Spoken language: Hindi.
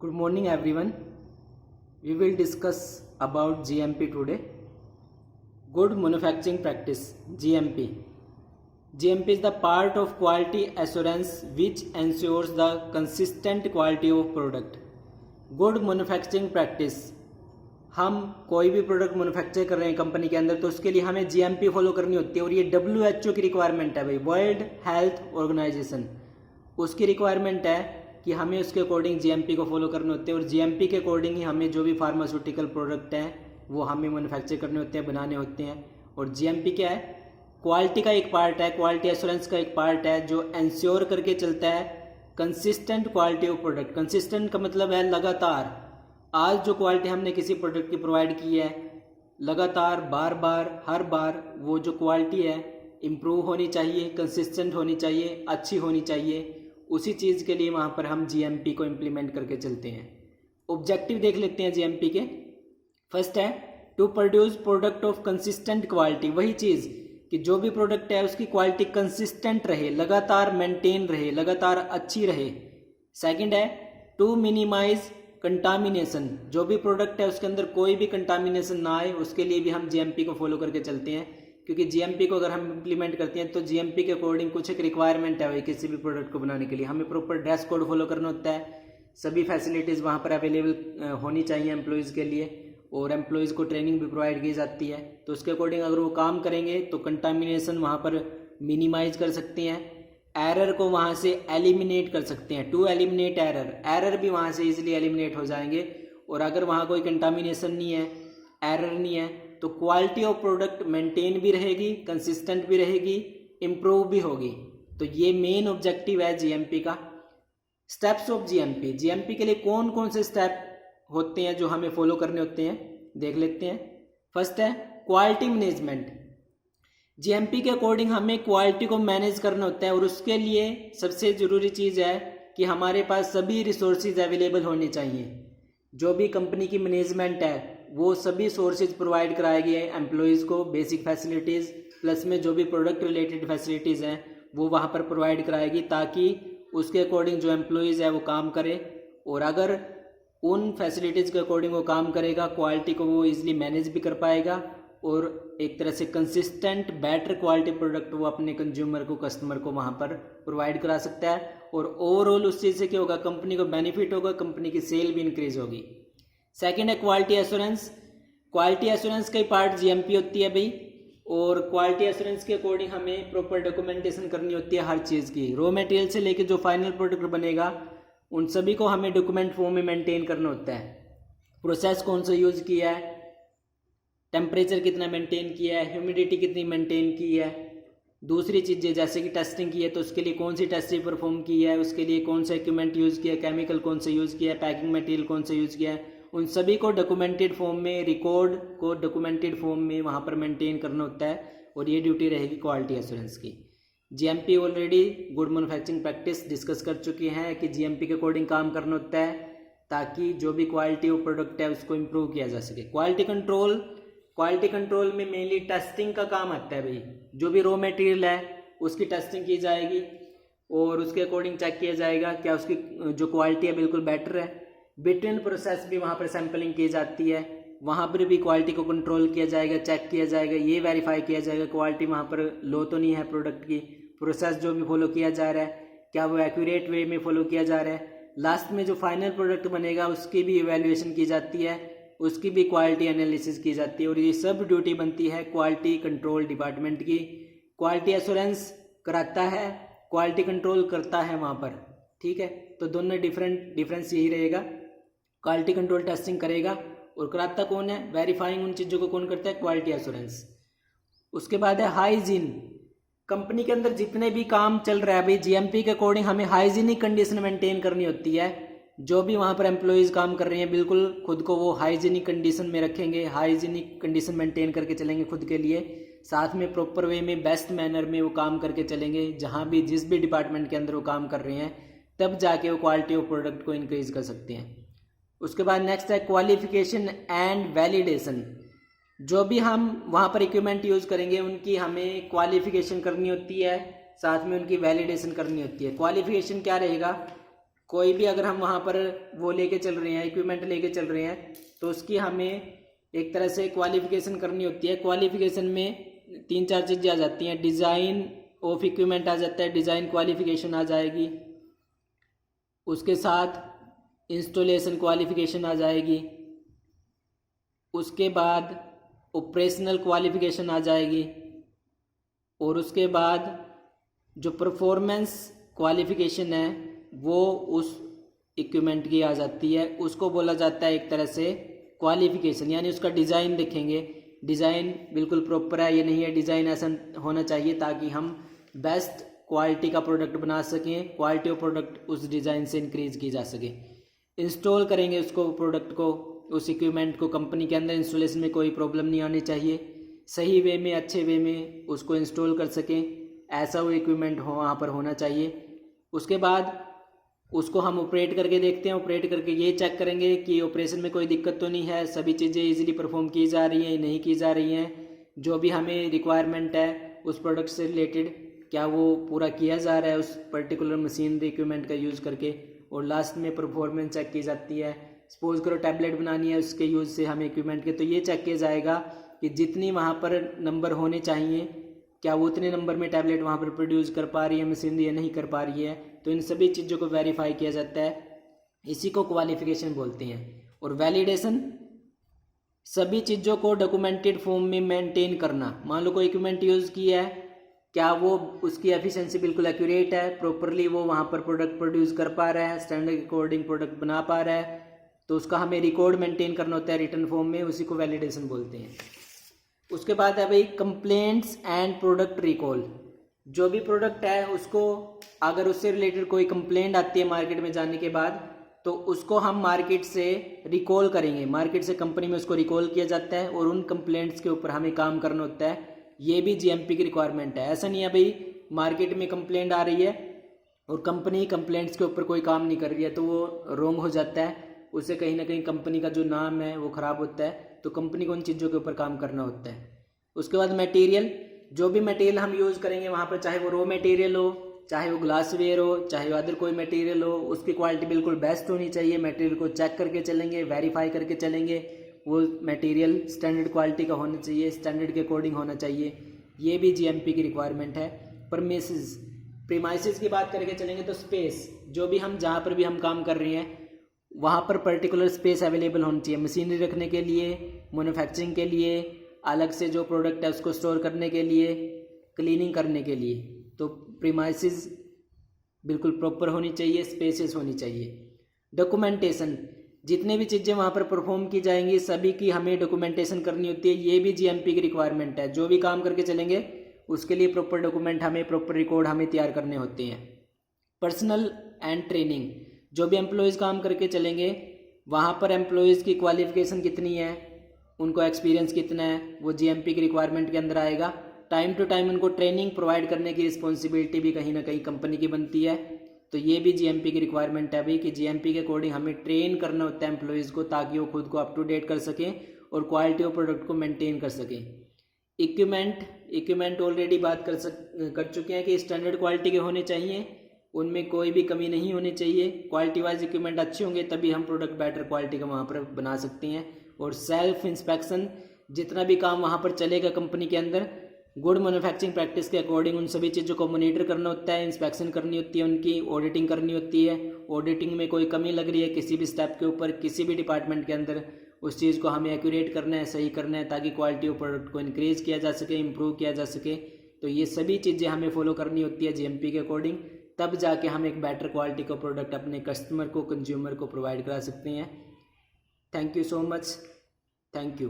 Good morning everyone. We will discuss about GMP today. Good manufacturing practice, GMP. GMP is the part of quality assurance which ensures the consistent quality of product. Good manufacturing practice, हम कोई भी प्रोडक्ट मैन्युफैक्चर कर रहे हैं कंपनी के अंदर तो उसके लिए हमें GMP फॉलो करनी होती है और ये WHO की रिक्वायरमेंट है भाई, वर्ल्ड हेल्थ ऑर्गेनाइजेशन, उसकी रिक्वायरमेंट है कि हमें उसके अकॉर्डिंग GMP को फॉलो करने होते हैं और GMP के अकॉर्डिंग ही हमें जो भी फार्मास्यूटिकल प्रोडक्ट हैं वो हमें मैन्युफैक्चर करने होते हैं, बनाने होते हैं। और GMP क्या है? क्वालिटी का एक पार्ट है, क्वालिटी एश्योरेंस का एक पार्ट है जो इंश्योर करके चलता है consistent quality of product. Consistent का मतलब है लगातार। आज जो क्वालिटी हमने किसी प्रोडक्ट की प्रोवाइड की है, लगातार बार बार हर बार वो जो क्वालिटी है इम्प्रूव होनी चाहिए, कंसिस्टेंट होनी चाहिए, अच्छी होनी चाहिए। उसी चीज़ के लिए वहाँ पर हम GMP को इम्प्लीमेंट करके चलते हैं। ऑब्जेक्टिव देख लेते हैं GMP के। फर्स्ट है to produce product of consistent quality. वही चीज़ कि जो भी प्रोडक्ट है उसकी क्वालिटी कंसिस्टेंट रहे, लगातार मेंटेन रहे, लगातार अच्छी रहे। सेकंड है टू मिनिमाइज कंटामिनेशन। जो भी प्रोडक्ट है उसके अंदर कोई भी कंटामिनेशन ना आए, उसके लिए भी हम GMP को फॉलो करके चलते हैं, क्योंकि GMP को अगर हम इम्प्लीमेंट करते हैं तो GMP के अकॉर्डिंग कुछ एक रिक्वायरमेंट है भाई किसी भी प्रोडक्ट को बनाने के लिए। हमें प्रॉपर ड्रेस कोड फॉलो करना होता है, सभी फैसिलिटीज़ वहाँ पर अवेलेबल होनी चाहिए एम्प्लॉयज़ के लिए, और एम्प्लॉयज़ को ट्रेनिंग भी प्रोवाइड की जाती है। तो उसके अकॉर्डिंग अगर वो काम करेंगे तो कंटामिनेशन वहाँ पर मिनिमाइज कर सकते हैं, एरर को वहाँ से एलिमिनेट कर सकते हैं। टू एलिमिनेट एरर भी वहाँ से इजीली एलिमिनेट हो जाएंगे। और अगर वहाँ कोई कंटामिनेशन नहीं है, एरर नहीं है, तो क्वालिटी ऑफ प्रोडक्ट मेंटेन भी रहेगी, कंसिस्टेंट भी रहेगी, इम्प्रूव भी होगी। तो ये मेन ऑब्जेक्टिव है GMP का। स्टेप्स ऑफ GMP के लिए कौन कौन से स्टेप होते हैं जो हमें फॉलो करने होते हैं, देख लेते हैं। फर्स्ट है क्वालिटी मैनेजमेंट। GMP के अकॉर्डिंग हमें क्वालिटी को मैनेज करना होता है और उसके लिए सबसे ज़रूरी चीज़ है कि हमारे पास सभी रिसोर्सेज अवेलेबल होने चाहिए। जो भी कंपनी की मैनेजमेंट है वो सभी सोर्सेज प्रोवाइड कराएगी एम्प्लॉयज़ को, बेसिक फैसिलिटीज़ प्लस में जो भी प्रोडक्ट रिलेटेड फैसिलिटीज़ हैं वो वहाँ पर प्रोवाइड कराएगी, ताकि उसके अकॉर्डिंग जो एम्प्लॉयज़ है वो काम करे। और अगर उन फैसिलिटीज़ के अकॉर्डिंग वो काम करेगा, क्वालिटी को वो ईजिली मैनेज भी कर पाएगा और एक तरह से कंसिस्टेंट बेटर क्वालिटी प्रोडक्ट वो अपने कंज्यूमर को, कस्टमर को वहाँ पर प्रोवाइड करा सकता है। और ओवरऑल उस चीज़ से क्या होगा, कंपनी को बेनिफिट होगा, कंपनी की सेल भी इंक्रीज होगी। सेकेंड है क्वालिटी एश्योरेंस। क्वालिटी एश्योरेंस का ही पार्ट GMP होती है भाई, और क्वालिटी एश्योरेंस के अकॉर्डिंग हमें प्रॉपर डॉक्यूमेंटेशन करनी होती है हर चीज़ की। रॉ मटेरियल से लेकर जो फाइनल प्रोडक्ट बनेगा उन सभी को हमें डॉक्यूमेंट फॉर्म में मेंटेन करना होता है। प्रोसेस कौन सा यूज़ किया है, टेम्परेचर कितना मेंटेन किया है, ह्यूमिडिटी कितनी मेंटेन की है। दूसरी चीज़ें जैसे कि टेस्टिंग की है तो उसके लिए कौन सी टेस्टिंग परफॉर्म की है, उसके लिए कौन सा इक्विपमेंट यूज़ किया है, केमिकल कौन सा यूज़ किया है, पैकिंग मटेरियल कौन सा यूज़ किया है, उन सभी को डॉक्यूमेंटेड फॉर्म में, रिकॉर्ड को डॉक्यूमेंटेड फॉर्म में वहाँ पर मेंटेन करना होता है। और ये ड्यूटी रहेगी क्वालिटी एश्योरेंस की। GMP already good manufacturing practice discuss कर चुके हैं कि GMP के अकॉर्डिंग काम करना होता है ताकि जो भी क्वालिटी ऑफ प्रोडक्ट है उसको इम्प्रूव किया जा सके। क्वालिटी कंट्रोल में मेनली टेस्टिंग का काम आता है भाई। जो भी रॉ मटेरियल है उसकी टेस्टिंग की जाएगी और उसके अकॉर्डिंग चेक किया जाएगा क्या उसकी जो क्वालिटी है बिल्कुल बेटर है। बिटवीन प्रोसेस भी वहाँ पर सैम्पलिंग की जाती है, वहाँ पर भी क्वालिटी को कंट्रोल किया जाएगा, चेक किया जाएगा, ये वेरीफाई किया जाएगा क्वालिटी वहाँ पर लो तो नहीं है प्रोडक्ट की। प्रोसेस जो भी फॉलो किया जा रहा है क्या वो एक्यूरेट वे में फॉलो किया जा रहा है। लास्ट में जो फाइनल प्रोडक्ट बनेगा उसकी भी इवेल्युएशन की जाती है, उसकी भी क्वालिटी एनालिसिस की जाती है। और ये सब ड्यूटी बनती है क्वालिटी कंट्रोल डिपार्टमेंट की। क्वालिटी एश्योरेंस कराता है, क्वालिटी कंट्रोल करता है वहाँ पर, ठीक है। तो दोनों डिफरेंस यही रहेगा। क्वालिटी कंट्रोल टेस्टिंग करेगा और कराता कौन है, वेरीफाइंग उन चीज़ों को कौन करता है, क्वालिटी एश्योरेंस। उसके बाद है हाइजीन। कंपनी के अंदर जितने भी काम चल रहा है भाई GMP के अकॉर्डिंग हमें हाइजीनिक कंडीशन मेंटेन करनी होती है। जो भी वहाँ पर एम्प्लॉयज़ काम कर रहे हैं बिल्कुल खुद को वो हाइजीनिक कंडीशन में रखेंगे, हाइजीनिक कंडीशन मेंटेन करके चलेंगे खुद के लिए, साथ में प्रॉपर वे में बेस्ट मैनर में वो काम करके चलेंगे। जहाँ भी जिस भी डिपार्टमेंट के अंदर वो काम कर रहे हैं तब जाके वो क्वालिटी ऑफ प्रोडक्ट को इंक्रीज कर सकते हैं। उसके बाद नेक्स्ट है क्वालिफिकेशन एंड वैलिडेशन। जो भी हम वहाँ पर इक्विपमेंट यूज़ करेंगे उनकी हमें क्वालिफिकेशन करनी होती है, साथ में उनकी वैलिडेशन करनी होती है। क्वालिफिकेशन क्या रहेगा, कोई भी अगर हम वहाँ पर वो लेके चल रहे हैं, इक्विपमेंट लेके चल रहे हैं, तो उसकी हमें एक तरह से क्वालिफिकेशन करनी होती है। क्वालिफिकेशन में 3-4 चीज़ें आ जाती हैं। डिज़ाइन ऑफ इक्विपमेंट आ जाता है, डिज़ाइन क्वालिफिकेशन आ जाएगी, उसके साथ इंस्टॉलेशन क्वालिफिकेशन आ जाएगी, उसके बाद ऑपरेशनल क्वालिफिकेशन आ जाएगी, और उसके बाद जो परफॉर्मेंस क्वालिफिकेशन है वो उस इक्विपमेंट की आ जाती है। उसको बोला जाता है एक तरह से क्वालिफिकेशन, यानी उसका डिज़ाइन देखेंगे, डिज़ाइन बिल्कुल प्रॉपर है या नहीं है, डिज़ाइन ऐसा होना चाहिए ताकि हम बेस्ट क्वालिटी का प्रोडक्ट बना सकें, क्वालिटी ऑफ प्रोडक्ट उस डिज़ाइन से इंक्रीज़ की जा सके। इंस्टॉल करेंगे उसको, प्रोडक्ट को, उस इक्विपमेंट को कंपनी के अंदर, इंस्टॉलेशन में कोई प्रॉब्लम नहीं आनी चाहिए, सही वे में, अच्छे वे में उसको इंस्टॉल कर सकें, ऐसा वो इक्विपमेंट हो वहाँ पर होना चाहिए। उसके बाद उसको हम ऑपरेट करके देखते हैं, ऑपरेट करके ये चेक करेंगे कि ऑपरेशन में कोई दिक्कत तो नहीं है, सभी चीज़ें इजीली परफॉर्म की जा रही हैं, नहीं की जा रही हैं, जो भी हमें रिक्वायरमेंट है उस प्रोडक्ट से रिलेटेड क्या वो पूरा किया जा रहा है उस पर्टिकुलर मशीनरी इक्विपमेंट का यूज़ करके। और लास्ट में परफॉर्मेंस चेक की जाती है। सपोज करो टैबलेट बनानी है, उसके यूज़ से हमें इक्विपमेंट के, तो ये चेक किया जाएगा कि जितनी वहाँ पर नंबर होने चाहिए क्या वो उतने नंबर में टैबलेट वहाँ पर प्रोड्यूस कर पा रही है मशीनरी या नहीं कर पा रही है। तो इन सभी चीज़ों को वेरीफाई किया जाता है, इसी को क्वालिफिकेशन बोलते हैं। और वैलिडेशन, सभी चीज़ों को डॉक्यूमेंटेड फॉर्म में मेंटेन करना। मान लो कोई इक्विपमेंट यूज़ किया है, क्या वो उसकी एफिशिएंसी बिल्कुल एक्यूरेट है, प्रॉपरली वो वहाँ पर प्रोडक्ट प्रोड्यूस कर पा रहा है, स्टैंडर्ड के अकॉर्डिंग प्रोडक्ट बना पा रहा है, तो उसका हमें रिकॉर्ड मेंटेन करना होता है रिटर्न फॉर्म में, उसी को वैलिडेशन बोलते हैं। उसके बाद है भाई कंप्लेंट्स एंड प्रोडक्ट रिकॉल। जो भी प्रोडक्ट है उसको अगर उससे रिलेटेड कोई कंप्लेंट आती है मार्केट में जाने के बाद, तो उसको हम मार्केट से रिकॉल करेंगे, मार्केट से कंपनी में उसको रिकॉल किया जाता है और उन कंप्लेंट्स के ऊपर हमें काम करना होता है। ये भी जीएमपी की रिक्वायरमेंट है। ऐसा नहीं है भाई मार्केट में कंप्लेंट आ रही है और कंपनी कंप्लेंट्स के ऊपर कोई काम नहीं कर रही है, तो वो रॉन्ग हो जाता है, उससे कहीं ना कहीं कंपनी का जो नाम है वो ख़राब होता है। तो कंपनी को उन चीज़ों के ऊपर काम करना होता है। उसके बाद मटेरियल, जो भी मटेरियल हम यूज़ करेंगे वहाँ पर, चाहे वो रॉ मटेरियल हो, चाहे वो ग्लासवेयर हो, चाहे वो अदर कोई मटेरियल हो, उसकी क्वालिटी बिल्कुल बेस्ट होनी चाहिए। मटेरियल को चेक करके चलेंगे, वेरीफाई करके चलेंगे, वो मटेरियल स्टैंडर्ड क्वालिटी का होना चाहिए, स्टैंडर्ड के अकॉर्डिंग होना चाहिए। ये भी जीएमपी की रिक्वायरमेंट है। प्रीमाइसेस की बात करके चलेंगे तो स्पेस, जो भी हम जहाँ पर भी हम काम कर रहे हैं वहाँ पर पर्टिकुलर स्पेस अवेलेबल होनी चाहिए, मशीनरी रखने के लिए, मैन्युफैक्चरिंग के लिए, अलग से जो प्रोडक्ट है उसको स्टोर करने के लिए, क्लीनिंग करने के लिए। तो प्रीमाइसेस बिल्कुल प्रॉपर होनी चाहिए, स्पेसेस होनी चाहिए। डॉक्यूमेंटेशन, जितने भी चीज़ें वहाँ पर परफॉर्म की जाएंगी सभी की हमें डॉक्यूमेंटेशन करनी होती है। ये भी जीएमपी की रिक्वायरमेंट है। जो भी काम करके चलेंगे उसके लिए प्रॉपर डॉक्यूमेंट हमें, प्रॉपर रिकॉर्ड हमें तैयार करने होते हैं। पर्सनल एंड ट्रेनिंग, जो भी एम्प्लॉयज़ काम करके चलेंगे वहाँ पर एम्प्लॉयज़ की क्वालिफिकेशन कितनी है, उनको एक्सपीरियंस कितना है, वो जीएमपी की रिक्वायरमेंट के अंदर आएगा। टाइम टू टाइम उनको ट्रेनिंग प्रोवाइड करने की रिस्पॉन्सिबिलिटी भी कहीं ना कहीं कंपनी की बनती है। तो ये भी जीएमपी की रिक्वायरमेंट है भाई कि जीएमपी के अकॉर्डिंग हमें ट्रेन करना होता है एम्प्लॉयज़ को, ताकि वो खुद को अप टू डेट कर सकें और क्वालिटी ऑफ प्रोडक्ट को मेंटेन कर सकें। इक्विपमेंट ऑलरेडी बात कर चुके हैं कि स्टैंडर्ड क्वालिटी के होने चाहिए, उनमें कोई भी कमी नहीं होनी चाहिए। क्वालिटी वाइज इक्विपमेंट अच्छे होंगे तभी हम प्रोडक्ट बेटर क्वालिटी का वहाँ पर बना सकते हैं। और सेल्फ इंस्पेक्शन, जितना भी काम वहाँ पर चलेगा कंपनी के अंदर, गुड मैन्युफैक्चरिंग प्रैक्टिस के अकॉर्डिंग उन सभी चीज़ों को मॉनिटर करना होता है, इंस्पेक्शन करनी होती है, उनकी ऑडिटिंग करनी होती है। ऑडिटिंग में कोई कमी लग रही है किसी भी स्टेप के ऊपर, किसी भी डिपार्टमेंट के अंदर, उस चीज़ को हमें एक्यूरेट करना है, सही करना है, ताकि क्वालिटी ऑफ प्रोडक्ट को इंक्रीज किया जा सके, इम्प्रूव किया जा सके। तो ये सभी चीज़ें हमें फॉलो करनी होती है जीएमपी के अकॉर्डिंग, तब जाके हम एक बेटर क्वालिटी का प्रोडक्ट अपने कस्टमर को, कंज्यूमर को प्रोवाइड करा सकते हैं। Thank you so much, thank you.